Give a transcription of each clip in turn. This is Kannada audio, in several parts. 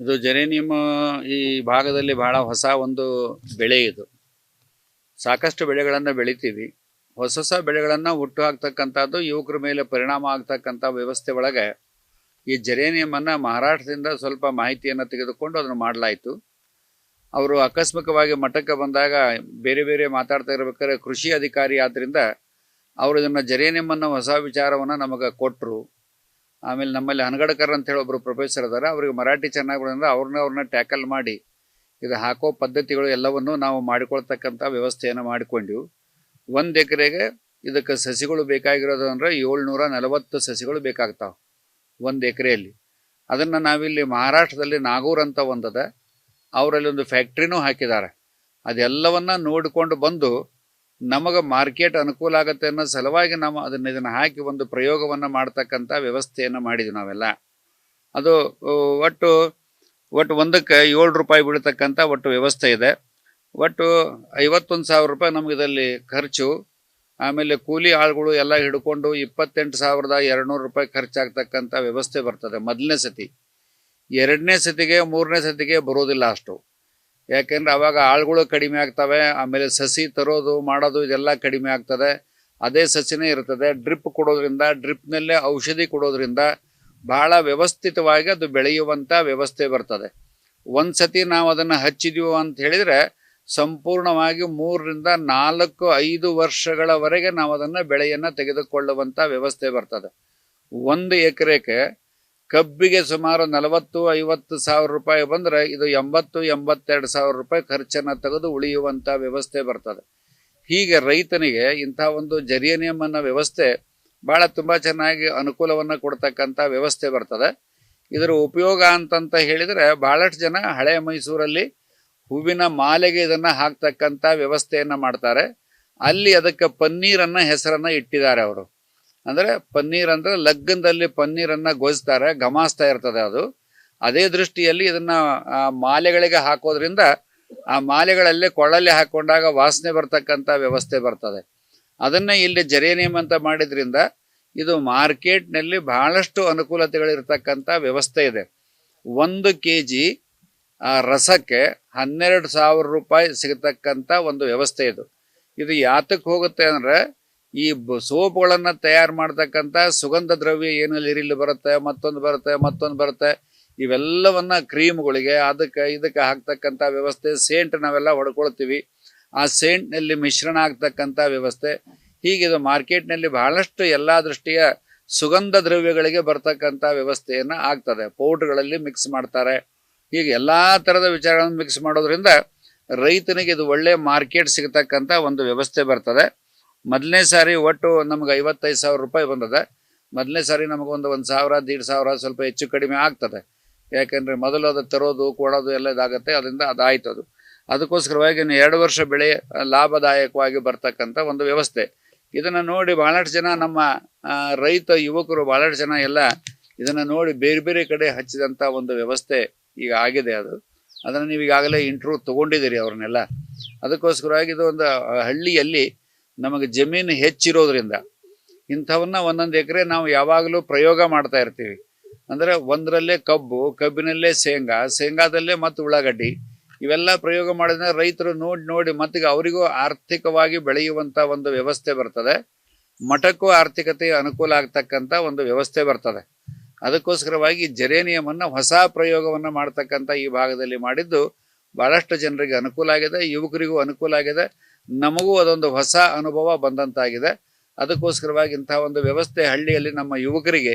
ಇದು ಜೆರೇನಿಯಮ್ ಈ ಭಾಗದಲ್ಲಿ ಬಹಳ ಹೊಸ ಒಂದು ಬೆಳೆ ಇದು. ಸಾಕಷ್ಟು ಬೆಳೆಗಳನ್ನು ಬೆಳಿತೀವಿ. ಹೊಸ ಹೊಸ ಬೆಳೆಗಳನ್ನು ಹುಟ್ಟು ಹಾಕ್ತಕ್ಕಂಥದ್ದು ಯುವಕರ ಮೇಲೆ ಪರಿಣಾಮ ಆಗ್ತಕ್ಕಂಥ ವ್ಯವಸ್ಥೆ ಒಳಗೆ ಈ ಜೆರೇನಿಯಮನ್ನು ಮಹಾರಾಷ್ಟ್ರದಿಂದ ಸ್ವಲ್ಪ ಮಾಹಿತಿಯನ್ನು ತೆಗೆದುಕೊಂಡು ಅದನ್ನು ಮಾಡಲಾಯಿತು. ಅವರು ಆಕಸ್ಮಿಕವಾಗಿ ಮಠಕ್ಕೆ ಬಂದಾಗ ಬೇರೆ ಬೇರೆ ಮಾತಾಡ್ತಾ ಇರ್ಬೇಕಾದ್ರೆ ಕೃಷಿ ಅಧಿಕಾರಿ ಆದ್ದರಿಂದ ಅವರು ಇದನ್ನು ಜೆರೇನಿಯಮನ್ನು ಹೊಸ ವಿಚಾರವನ್ನು ನಮಗೆ ಕೊಟ್ಟರು. ಆಮೇಲೆ ನಮ್ಮಲ್ಲಿ ಹನಗಡಕರ್ ಅಂತ ಹೇಳಿ ಒಬ್ಬರು ಪ್ರೊಫೆಸರ್ ಇದ್ದಾರೆ, ಅವ್ರಿಗೆ ಮರಾಠಿ ಚೆನ್ನಾಗಿ ಬರೋದ್ರಿಂದ ಅವ್ರನ್ನ ಟ್ಯಾಕಲ್ ಮಾಡಿ ಇದು ಹಾಕೋ ಪದ್ಧತಿಗಳು ಎಲ್ಲವನ್ನು ನಾವು ಮಾಡಿಕೊಳ್ತಕ್ಕಂಥ ವ್ಯವಸ್ಥೆಯನ್ನು ಮಾಡಿಕೊಂಡೆವು. 1 ಎಕರೆಗೆ ಇದಕ್ಕೆ ಸಸಿಗಳು ಬೇಕಾಗಿರೋದು ಅಂದರೆ 740 ಸಸಿಗಳು ಬೇಕಾಗ್ತಾವೆ 1 ಎಕರೆಯಲ್ಲಿ. ಅದನ್ನು ನಾವಿಲ್ಲಿ ಮಹಾರಾಷ್ಟ್ರದಲ್ಲಿ ನಾಗೂರ್ ಅಂತ ಒಂದದ, ಅವರಲ್ಲಿ ಒಂದು ಫ್ಯಾಕ್ಟ್ರಿನೂ ಹಾಕಿದ್ದಾರೆ. ಅದೆಲ್ಲವನ್ನು ನೋಡಿಕೊಂಡು ಬಂದು ನಮಗೆ ಮಾರ್ಕೆಟ್ ಅನುಕೂಲ ಆಗುತ್ತೆ ಅನ್ನೋ ಸಲುವಾಗಿ ನಾವು ಇದನ್ನು ಹಾಕಿ ಒಂದು ಪ್ರಯೋಗವನ್ನು ಮಾಡ್ತಕ್ಕಂಥ ವ್ಯವಸ್ಥೆಯನ್ನು ಮಾಡಿದ್ವಿ ನಾವೆಲ್ಲ. ಅದು ಒಟ್ಟು ಒಂದಕ್ಕೆ 7 ರೂಪಾಯಿ ಬೀಳ್ತಕ್ಕಂಥ ಒಟ್ಟು ವ್ಯವಸ್ಥೆ ಇದೆ. ಒಟ್ಟು 51,000 ರೂಪಾಯಿ ನಮ್ಗೆ ಇದರಲ್ಲಿ ಖರ್ಚು. ಆಮೇಲೆ ಕೂಲಿ ಆಳುಗಳು ಎಲ್ಲ ಹಿಡ್ಕೊಂಡು 28,200 ರೂಪಾಯಿ ಖರ್ಚಾಗ್ತಕ್ಕಂಥ ವ್ಯವಸ್ಥೆ ಬರ್ತದೆ ಮೊದಲನೇ ಸತಿ. 2ನೇ ಸತಿಗೆ 3ನೇ ಸತಿಗೆ ಬರೋದಿಲ್ಲ ಅಷ್ಟು, ಯಾಕೆಂದರೆ ಆವಾಗ ಆಳುಗಳು ಕಡಿಮೆ ಆಗ್ತವೆ. ಆಮೇಲೆ ಸಸಿ ತರೋದು ಮಾಡೋದು ಇದೆಲ್ಲ ಕಡಿಮೆ ಆಗ್ತದೆ. ಅದೇ ಸಸಿನೇ ಇರ್ತದೆ. ಡ್ರಿಪ್ ಕೊಡೋದ್ರಿಂದ, ಡ್ರಿಪ್ನಲ್ಲೇ ಔಷಧಿ ಕೊಡೋದ್ರಿಂದ ಭಾಳ ವ್ಯವಸ್ಥಿತವಾಗಿ ಅದು ಬೆಳೆಯುವಂಥ ವ್ಯವಸ್ಥೆ ಬರ್ತದೆ. ಒಂದು ಸತಿ ನಾವು ಅದನ್ನು ಹಚ್ಚಿದೀವಿ ಅಂತ ಹೇಳಿದರೆ ಸಂಪೂರ್ಣವಾಗಿ 3 ರಿಂದ 4, 5 ವರ್ಷಗಳವರೆಗೆ ನಾವು ಅದನ್ನು ಬೆಳೆಯನ್ನು ತೆಗೆದುಕೊಳ್ಳುವಂಥ ವ್ಯವಸ್ಥೆ ಬರ್ತದೆ. 1 ಎಕರೆಗೆ ಕಬ್ಬಿಗೆ ಸುಮಾರು 40-50 ಸಾವಿರ ರೂಪಾಯಿ ಬಂದರೆ ಇದು 80-82 ಸಾವಿರ ರೂಪಾಯಿ ಖರ್ಚನ್ನು ತೆಗೆದು ಉಳಿಯುವಂಥ ವ್ಯವಸ್ಥೆ ಬರ್ತದೆ. ಹೀಗೆ ರೈತನಿಗೆ ಇಂಥ ಒಂದು ಜೆರೇನಿಯಮ್ ಅನ್ನೋ ವ್ಯವಸ್ಥೆ ಭಾಳ ತುಂಬ ಚೆನ್ನಾಗಿ ಅನುಕೂಲವನ್ನು ಕೊಡ್ತಕ್ಕಂಥ ವ್ಯವಸ್ಥೆ ಬರ್ತದೆ. ಇದರ ಉಪಯೋಗ ಅಂತಂತ ಹೇಳಿದರೆ ಭಾಳಷ್ಟು ಜನ ಹಳೆ ಮೈಸೂರಲ್ಲಿ ಹೂವಿನ ಮಾಲೆಗೆ ಇದನ್ನು ಹಾಕ್ತಕ್ಕಂಥ ವ್ಯವಸ್ಥೆಯನ್ನು ಮಾಡ್ತಾರೆ. ಅಲ್ಲಿ ಅದಕ್ಕೆ ಪನ್ನೀರನ್ನು ಹೆಸರನ್ನು ಇಟ್ಟಿದ್ದಾರೆ ಅವರು. ಅಂದರೆ ಪನ್ನೀರ್ ಅಂದರೆ ಲಗ್ನದಲ್ಲಿ ಪನ್ನೀರನ್ನು ಗೊಜ್ತಾರೆ, ಘಮಾಸ್ತಾ ಇರ್ತದೆ ಅದು. ಅದೇ ದೃಷ್ಟಿಯಲ್ಲಿ ಇದನ್ನು ಮಾಲೆಗಳಿಗೆ ಹಾಕೋದ್ರಿಂದ ಆ ಮಾಲೆಗಳಲ್ಲಿ ಕೊಳ್ಳಲ್ಲಿ ಹಾಕ್ಕೊಂಡಾಗ ವಾಸನೆ ಬರ್ತಕ್ಕಂಥ ವ್ಯವಸ್ಥೆ ಬರ್ತದೆ. ಅದನ್ನೇ ಇಲ್ಲಿ ಜೆರೇನಿಯಮ್ ಅಂತ ಮಾಡಿದ್ರಿಂದ ಇದು ಮಾರ್ಕೆಟ್ನಲ್ಲಿ ಬಹಳಷ್ಟು ಅನುಕೂಲತೆಗಳಿರ್ತಕ್ಕಂಥ ವ್ಯವಸ್ಥೆ ಇದೆ. 1 kg ರಸಕ್ಕೆ 12,000 ರೂಪಾಯಿ ಸಿಗತಕ್ಕಂಥ ಒಂದು ವ್ಯವಸ್ಥೆ ಇದು. ಇದು ಯಾತಕ್ಕೆ ಹೋಗುತ್ತೆ ಅಂದರೆ ಈ ಸೋಪ್ಗಳನ್ನು ತಯಾರು ಮಾಡ್ತಕ್ಕಂಥ ಸುಗಂಧ ದ್ರವ್ಯ ಏನಲ್ಲಿ ಇಲ್ಲಿ ಬರುತ್ತೆ, ಮತ್ತೊಂದು ಬರುತ್ತೆ, ಇವೆಲ್ಲವನ್ನು ಕ್ರೀಮ್ಗಳಿಗೆ ಇದಕ್ಕೆ ಹಾಕ್ತಕ್ಕಂಥ ವ್ಯವಸ್ಥೆ. ಸೇಂಟ್ ನಾವೆಲ್ಲ ಹೊಡ್ಕೊಳ್ತೀವಿ, ಆ ಸೇಂಟ್ನಲ್ಲಿ ಮಿಶ್ರಣ ಆಗ್ತಕ್ಕಂಥ ವ್ಯವಸ್ಥೆ. ಹೀಗೆ ಇದು ಮಾರ್ಕೆಟ್ನಲ್ಲಿ ಬಹಳಷ್ಟು ಎಲ್ಲ ದೃಷ್ಟಿಯ ಸುಗಂಧ ದ್ರವ್ಯಗಳಿಗೆ ಬರ್ತಕ್ಕಂಥ ವ್ಯವಸ್ಥೆಯನ್ನು ಆಗ್ತದೆ. ಪೌಡ್ರ್ಗಳಲ್ಲಿ ಮಿಕ್ಸ್ ಮಾಡ್ತಾರೆ. ಹೀಗೆ ಎಲ್ಲ ಥರದ ವಿಚಾರಗಳನ್ನು ಮಿಕ್ಸ್ ಮಾಡೋದ್ರಿಂದ ರೈತನಿಗೆ ಇದು ಒಳ್ಳೆಯ ಮಾರ್ಕೆಟ್ ಸಿಗತಕ್ಕಂಥ ಒಂದು ವ್ಯವಸ್ಥೆ ಬರ್ತದೆ. ಮೊದಲನೇ ಸಾರಿ ಒಟ್ಟು ನಮ್ಗೆ 55,000 ರೂಪಾಯಿ ಬಂದದೆ. ಮೊದಲನೇ ಸಾರಿ ನಮಗೊಂದು 1,000-1,500 ಸ್ವಲ್ಪ ಹೆಚ್ಚು ಕಡಿಮೆ ಆಗ್ತದೆ. ಯಾಕೆಂದರೆ ಮೊದಲು ಅದು ತರೋದು ಕೊಡೋದು ಎಲ್ಲ ಇದಾಗುತ್ತೆ, ಅದರಿಂದ ಅದಾಯ್ತು ಅದು. ಅದಕ್ಕೋಸ್ಕರವಾಗಿ 2 ವರ್ಷ ಬೆಳೆ ಲಾಭದಾಯಕವಾಗಿ ಬರ್ತಕ್ಕಂಥ ಒಂದು ವ್ಯವಸ್ಥೆ. ಇದನ್ನು ನೋಡಿ ಭಾಳಷ್ಟು ಜನ ನಮ್ಮ ರೈತ ಯುವಕರು ಭಾಳಷ್ಟು ಜನ ಎಲ್ಲ ಇದನ್ನು ನೋಡಿ ಬೇರೆ ಬೇರೆ ಕಡೆ ಹಚ್ಚಿದಂಥ ಒಂದು ವ್ಯವಸ್ಥೆ ಈಗ ಆಗಿದೆ. ಅದನ್ನು ನೀವು ಈಗಾಗಲೇ ಇಂಟ್ರ್ಯೂ ತೊಗೊಂಡಿದ್ದೀರಿ ಅವ್ರನ್ನೆಲ್ಲ. ಅದಕ್ಕೋಸ್ಕರವಾಗಿ ಇದು ಒಂದು ಹಳ್ಳಿಯಲ್ಲಿ ನಮಗೆ ಜಮೀನು ಹೆಚ್ಚಿರೋದ್ರಿಂದ ಇಂಥವನ್ನ 1 ಎಕರೆ ನಾವು ಯಾವಾಗಲೂ ಪ್ರಯೋಗ ಮಾಡ್ತಾ ಇರ್ತೀವಿ. ಅಂದರೆ ಒಂದರಲ್ಲೇ ಕಬ್ಬಿನಲ್ಲೇ ಶೇಂಗಾದಲ್ಲೇ ಮತ್ತು ಉಳ್ಳಾಗಡ್ಡಿ ಇವೆಲ್ಲ ಪ್ರಯೋಗ ಮಾಡಿದ್ರೆ ರೈತರು ನೋಡಿ ಮತ್ತಿಗೆ ಅವರಿಗೂ ಆರ್ಥಿಕವಾಗಿ ಬೆಳೆಯುವಂಥ ಒಂದು ವ್ಯವಸ್ಥೆ ಬರ್ತದೆ. ಮಠಕ್ಕೂ ಆರ್ಥಿಕತೆ ಅನುಕೂಲ ಆಗ್ತಕ್ಕಂಥ ಒಂದು ವ್ಯವಸ್ಥೆ ಬರ್ತದೆ. ಅದಕ್ಕೋಸ್ಕರವಾಗಿ ಜೆರೇನಿಯಮನ್ನು ಹೊಸ ಪ್ರಯೋಗವನ್ನು ಮಾಡ್ತಕ್ಕಂಥ ಈ ಭಾಗದಲ್ಲಿ ಮಾಡಿದ್ದು ಭಾಳಷ್ಟು ಜನರಿಗೆ ಅನುಕೂಲ ಆಗಿದೆ, ಯುವಕರಿಗೂ ಅನುಕೂಲ ಆಗಿದೆ, ನಮಗೂ ಅದೊಂದು ಹೊಸ ಅನುಭವ ಬಂದಂತಾಗಿದೆ. ಅದಕ್ಕೋಸ್ಕರವಾಗಿ ಇಂಥ ಒಂದು ವ್ಯವಸ್ಥೆ ಹಳ್ಳಿಯಲ್ಲಿ ನಮ್ಮ ಯುವಕರಿಗೆ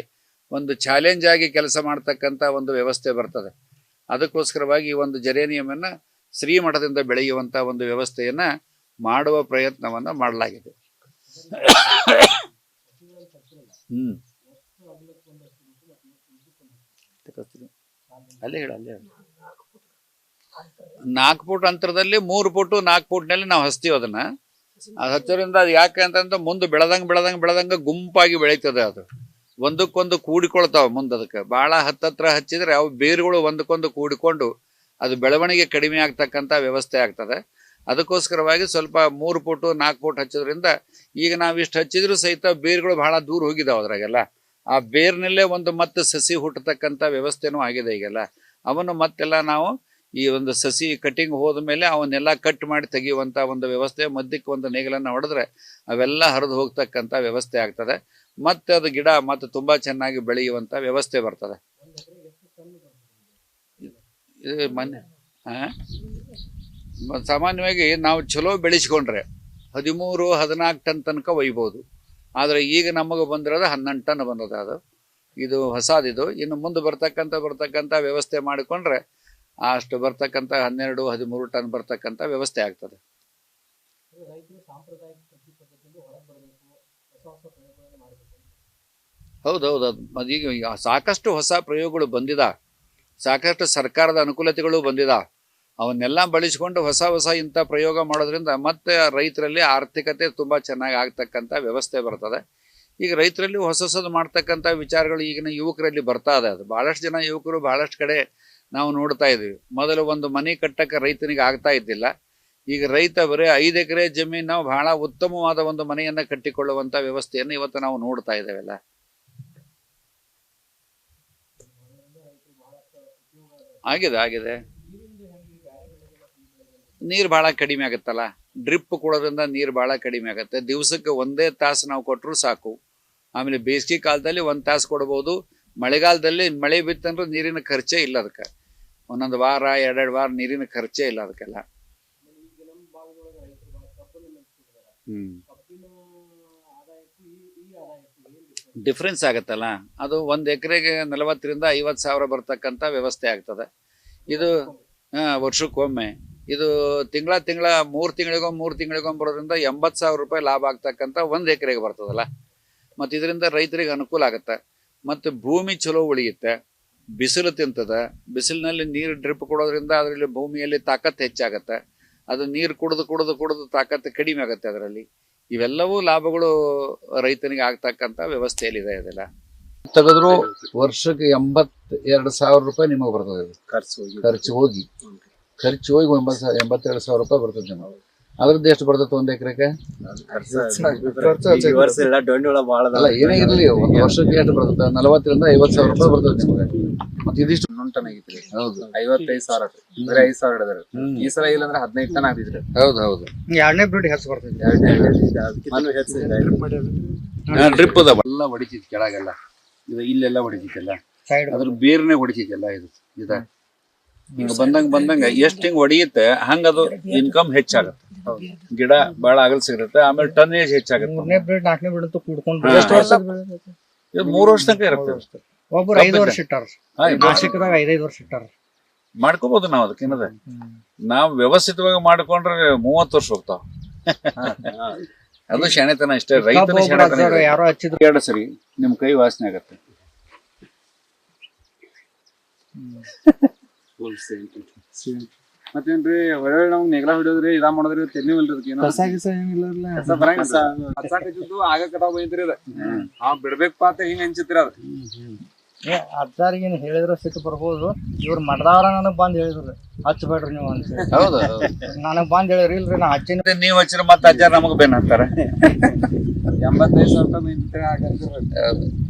ಒಂದು ಚಾಲೆಂಜ್ ಆಗಿ ಕೆಲಸ ಮಾಡ್ತಕ್ಕಂಥ ಒಂದು ವ್ಯವಸ್ಥೆ ಬರ್ತದೆ. ಅದಕ್ಕೋಸ್ಕರವಾಗಿ ಈ ಒಂದು ಜೆರೇನಿಯಮನ್ನು ಶ್ರೀಮಠದಿಂದ ಬೆಳೆಯುವಂಥ ಒಂದು ವ್ಯವಸ್ಥೆಯನ್ನು ಮಾಡುವ ಪ್ರಯತ್ನವನ್ನು ಮಾಡಲಾಗಿದೆ. ಅಲ್ಲೇ ಹೇಳ 4 ಫೂಟ್ ಅಂತರದಲ್ಲಿ 3 ಫೂಟ್ 4 ಫೂಟ್ನಲ್ಲಿ ನಾವು ಹಚ್ತೀವಿ. ಅದನ್ನು ಹಚ್ಚೋದ್ರಿಂದ ಅದು ಯಾಕೆ ಅಂತಂದ್ರೆ ಮುಂದೆ ಬೆಳೆದಂಗೆ ಗುಂಪಾಗಿ ಬೆಳೀತದೆ. ಅದು ಒಂದಕ್ಕೊಂದು ಕೂಡಿಕೊಳ್ತಾವೆ ಮುಂದೆ. ಅದಕ್ಕೆ ಭಾಳ ಹತ್ತತ್ರ ಹಚ್ಚಿದರೆ ಅವು ಬೇರುಗಳು ಒಂದಕ್ಕೊಂದು ಕೂಡಿಕೊಂಡು ಅದು ಬೆಳವಣಿಗೆ ಕಡಿಮೆ ಆಗ್ತಕ್ಕಂಥ ವ್ಯವಸ್ಥೆ ಆಗ್ತದೆ. ಅದಕ್ಕೋಸ್ಕರವಾಗಿ ಸ್ವಲ್ಪ 3 ಫೂಟ್ 4 ಫೂಟ್ ಹಚ್ಚೋದ್ರಿಂದ ಈಗ ನಾವು ಇಷ್ಟು ಹಚ್ಚಿದ್ರೂ ಸಹಿತ ಬೇರುಗಳು ಭಾಳ ದೂರ ಹೋಗಿದ್ದಾವೆ. ಅದ್ರಾಗೆಲ್ಲ ಆ ಬೇರಿನಲ್ಲೇ ಒಂದು ಮತ್ತೆ ಸಸಿ ಹುಟ್ಟತಕ್ಕಂಥ ವ್ಯವಸ್ಥೆನೂ ಆಗಿದೆ ಈಗೆಲ್ಲ. ಅವನ್ನು ಮತ್ತೆಲ್ಲ ನಾವು ಈ ಒಂದು ಸಸಿ ಕಟಿಂಗ್ ಹೋದ ಮೇಲೆ ಅವನ್ನೆಲ್ಲ ಕಟ್ ಮಾಡಿ ತೆಗೆಯುವಂಥ ಒಂದು ವ್ಯವಸ್ಥೆ, ಮಧ್ಯಕ್ಕೆ ಒಂದು ನೇಗಿಲನ್ನು ಹೊಡೆದ್ರೆ ಅವೆಲ್ಲ ಹರಿದು ಹೋಗ್ತಕ್ಕಂಥ ವ್ಯವಸ್ಥೆ ಆಗ್ತದೆ. ಮತ್ತೆ ಅದು ಗಿಡ ಮತ್ತೆ ತುಂಬ ಚೆನ್ನಾಗಿ ಬೆಳೆಯುವಂಥ ವ್ಯವಸ್ಥೆ ಬರ್ತದೆ. ಇದು ಮೊನ್ನೆ ಸಾಮಾನ್ಯವಾಗಿ ನಾವು ಚಲೋ ಬೆಳೆಸ್ಕೊಂಡ್ರೆ 13-14 ಟನ್ ತನಕ ಒಯ್ಬೋದು. ಆದರೆ ಈಗ ನಮಗೆ ಬಂದಿರೋದು 11 ಟನ್ ಬಂದದ. ಅದು ಇದು ಹೊಸದಿದು. ಇನ್ನು ಮುಂದೆ ಬರ್ತಕ್ಕಂಥ ವ್ಯವಸ್ಥೆ ಮಾಡಿಕೊಂಡ್ರೆ ಅಷ್ಟು ಬರ್ತಕ್ಕಂಥ 12-13 ಟನ್ ಬರ್ತಕ್ಕಂಥ ವ್ಯವಸ್ಥೆ ಆಗ್ತದೆ. ಹೌದೌದು, ಅದೀಗ ಸಾಕಷ್ಟು ಹೊಸ ಪ್ರಯೋಗಗಳು ಬಂದಿದ, ಸಾಕಷ್ಟು ಸರ್ಕಾರದ ಅನುಕೂಲತೆಗಳು ಬಂದಿದ. ಅವನ್ನೆಲ್ಲ ಬಳಸಿಕೊಂಡು ಹೊಸ ಇಂಥ ಪ್ರಯೋಗ ಮಾಡೋದ್ರಿಂದ ಮತ್ತೆ ರೈತರಲ್ಲಿ ಆರ್ಥಿಕತೆ ತುಂಬ ಚೆನ್ನಾಗಿ ಆಗ್ತಕ್ಕಂಥ ವ್ಯವಸ್ಥೆ ಬರ್ತದೆ. ಈಗ ರೈತರಲ್ಲಿ ಹೊಸದು ಮಾಡ್ತಕ್ಕಂಥ ವಿಚಾರಗಳು ಈಗಿನ ಯುವಕರಲ್ಲಿ ಬರ್ತಾ ಇದೆ. ಅದು ಭಾಳಷ್ಟು ಜನ ಯುವಕರು ಭಾಳಷ್ಟು ಕಡೆ ನಾವು ನೋಡ್ತಾ ಇದ್ದೀವಿ. ಮೊದಲು ಒಂದು ಮನೆ ಕಟ್ಟಕ್ಕೆ ರೈತನಿಗೆ ಆಗ್ತಾ ಇದ್ದಿಲ್ಲ. ಈಗ ರೈತ ಬರೀ 5 ಎಕರೆ ಜಮೀನು ನಾವು ಬಹಳ ಉತ್ತಮವಾದ ಒಂದು ಮನೆಯನ್ನು ಕಟ್ಟಿಕೊಳ್ಳುವಂಥ ವ್ಯವಸ್ಥೆಯನ್ನು ಇವತ್ತು ನಾವು ನೋಡ್ತಾ ಇದ್ದೇವೆಲ್ಲ. ಆಗಿದೆ. ನೀರು ಭಾಳ ಕಡಿಮೆ ಆಗುತ್ತಲ್ಲ, ಡ್ರಿಪ್ ಕೊಡೋದ್ರಿಂದ ನೀರು ಭಾಳ ಕಡಿಮೆ ಆಗುತ್ತೆ. ದಿವಸಕ್ಕೆ 1 ತಾಸು ನಾವು ಕೊಟ್ಟರು ಸಾಕು. ಆಮೇಲೆ ಬೇಸಿಗೆ ಕಾಲದಲ್ಲಿ 1 ತಾಸು ಕೊಡ್ಬೋದು. ಮಳೆಗಾಲದಲ್ಲಿ ಮಳೆ ಬಿತ್ತಂದ್ರೆ ನೀರಿನ ಖರ್ಚೇ ಇಲ್ಲ ಅದಕ್ಕೆ. 1 ವಾರ 2 ವಾರ ನೀರಿನ ಖರ್ಚೇ ಇಲ್ಲ ಅದಕ್ಕೆಲ್ಲ. ಡಿಫ್ರೆನ್ಸ್ ಆಗತ್ತಲ್ಲ. ಅದು 1 ಎಕರೆಗೆ 40,000-50,000 ಸಾವಿರ ಬರ್ತಕ್ಕಂಥ ವ್ಯವಸ್ಥೆ ಆಗ್ತದೆ. ಇದು ವರ್ಷಕ್ಕೊಮ್ಮೆ. ಇದು ತಿಂಗಳ 3 ತಿಂಗಳಿಗೊಮ್ಮೆ ಬರೋದ್ರಿಂದ 80,000 ರೂಪಾಯಿ ಲಾಭ ಆಗ್ತಕ್ಕಂಥ 1 ಎಕರೆಗೆ ಬರ್ತದಲ್ಲ. ಮತ್ತು ಇದರಿಂದ ರೈತರಿಗೆ ಅನುಕೂಲ ಆಗುತ್ತೆ. ಮತ್ತು ಭೂಮಿ ಚಲೋ ಉಳಿಯುತ್ತೆ. ಬಿಸಿಲು ತಿಂತದೆ. ಬಿಸಿಲಿನಲ್ಲಿ ನೀರು ಡ್ರಿಪ್ ಕೊಡೋದ್ರಿಂದ ಅದರಲ್ಲಿ ಭೂಮಿಯಲ್ಲಿ ತಾಕತ್ತು ಹೆಚ್ಚಾಗುತ್ತೆ. ಅದು ನೀರು ಕುಡಿದು ತಾಕತ್ತು ಕಡಿಮೆ ಆಗುತ್ತೆ ಅದರಲ್ಲಿ. ಇವೆಲ್ಲವೂ ಲಾಭಗಳು ರೈತನಿಗೆ ಆಗ್ತಕ್ಕಂಥ ವ್ಯವಸ್ಥೆಯಲ್ಲಿದೆ. ಇದೆಲ್ಲ ತೆಗೆದ್ರು ವರ್ಷಕ್ಕೆ 82,000 ರೂಪಾಯಿ ನಿಮಗೆ ಬರ್ತದೆ. ಖರ್ಚು ಹೋಗಿ 82,000 ರೂಪಾಯಿ ಬರ್ತದೆ ನಿಮಗೆ. ಅದ್ರದ್ದು ಎಷ್ಟು ಬರ್ತದೆ 1 ಎಕರೆಗೆ? ಅಲ್ಲ, ಏನೇ ಇರಲಿ, 1 ವರ್ಷಕ್ಕೆ ಎಷ್ಟು ಬರ್ತದೆ? 40,000-50,000 ರೂಪಾಯಿ ಬರ್ತದೆ ನಿಮಗೆ. ಮತ್ತೆ ಇದಿಷ್ಟು ಟನ್ ಆಗಿದ್ರಿ. ಹೌದು, 55,000 ಬರೀ 5,000 ಹಿಡಿದ್ರೆ ಈ ಸಲ ಇಲ್ಲಂದ್ರೆ 15 ಟನ್ ಆಗಿದ್ರಿ. ಹೌದು. 2ನೇ ಬ್ರೀಡ್ ಹೆಚ್ಚು ಬರ್ತದೆ. ಡ್ರಿಪ್ ಎಲ್ಲ ಹೊಡಿತಿತ್ತು ಕೆಳಗೆಲ್ಲ. ಇದು ಇಲ್ಲೆಲ್ಲ ಹೊಡಿತಿತ್ತಲ್ಲ, ಅದ್ರ ಬೇರ್ನೆ ಹೊಡಿತಿತ್ತಲ್ಲ. ಇದ ಹಿಂಗ ಬಂದಂಗ ಎಷ್ಟು ಹಿಂಗ್ ಹೊಡಿಯುತ್ತೆ ಹಂಗದು ಇನ್ಕಮ್ ಹೆಚ್ಚಾಗತ್ತೆ. ಗಿಡ ಬಹಳ ಅಗಲ್ ಸಿಗುತ್ತೆ. ಆಮೇಲೆ ಟನ್ನೇಜ್ ಹೆಚ್ಚಾಗುತ್ತೆ. 3ನೇ ಬ್ರೀಡ್ 4ನೇ ಬ್ರೀಡ್ ಅಂತ ಕೂಡ್ಕೊಂಡು ಇದು 3 ವರ್ಷ ತನಕ ಇರುತ್ತೆ. ಒಬ್ಬರು 5 ವರ್ಷ ಇಟ್ಟಾರ. ನಾಸಿಕದಾಗ 5 ವರ್ಷ ಇಟ್ಟಾರ. ಮಾಡ್ಕೋಬಹುದು ನಾವು. ಅದಕ್ಕೇನದ, ನಾವು ವ್ಯವಸ್ಥಿತವಾಗಿ ಮಾಡ್ಕೊಂಡ್ರೆ 30 ವರ್ಷ ಹೋಗ್ತಾವ. ಅದು ಶಾಣೆತನ ಇಷ್ಟೇ. ರೈತನ ಶಾಣೆತನ. ಯಾರೋ ಹಚ್ಚಿದ್ರು 2 ಸರಿ ನಿಮ್ ಕೈ ವಾಸನೆ ಆಗತ್ತೆ. ಮತ್ತೇನ್ರಿ ಒಳ್ಳೆ ನಮ್ಗೆ ನೆಗಲ ಹೊಡಿಯೋದ್ರಿ, ಇದಾ ಮಾಡೋದ್ರಿ, ತೆನ್ನಿವಲ್ರಿ ಆಗ ಕಟಾವ್ ಬೈತ್ರಿ. ಅದ ಬಿಡ್ಬೇಕಪ್ಪ ಅಂತ ಹಿಂಗ ಅನ್ಸಿತ್ರಿ. ಅದ ಅಜ್ಜಾರಿಗೇನು ಹೇಳಿದ್ರು ಸಿಟ್ಟು ಬರ್ಬೋದು. ಇವ್ರು ಮಡ್ದವ್ರ ನನಗ್ ಬಂದ್ ಹೇಳಿದ್ರು ಹಚ್ಬೇಡ್ರಿ ನೀವು ಅಂತ. ಹೌದು, ನನಗ್ ಬಂದ್ ಹೇಳಿದ್ರಿ. ಇಲ್ರಿ ನಾ ಹಚ್ಚಿನ ನೀವ್ ಹಚ್ಚಿರ ಮತ್ತೆ ಅಜ್ಜಾರ ನಮಗ್ ಬೇನ್ ಅಂತಾರ. 85,000 ರೂಪಾಯಿ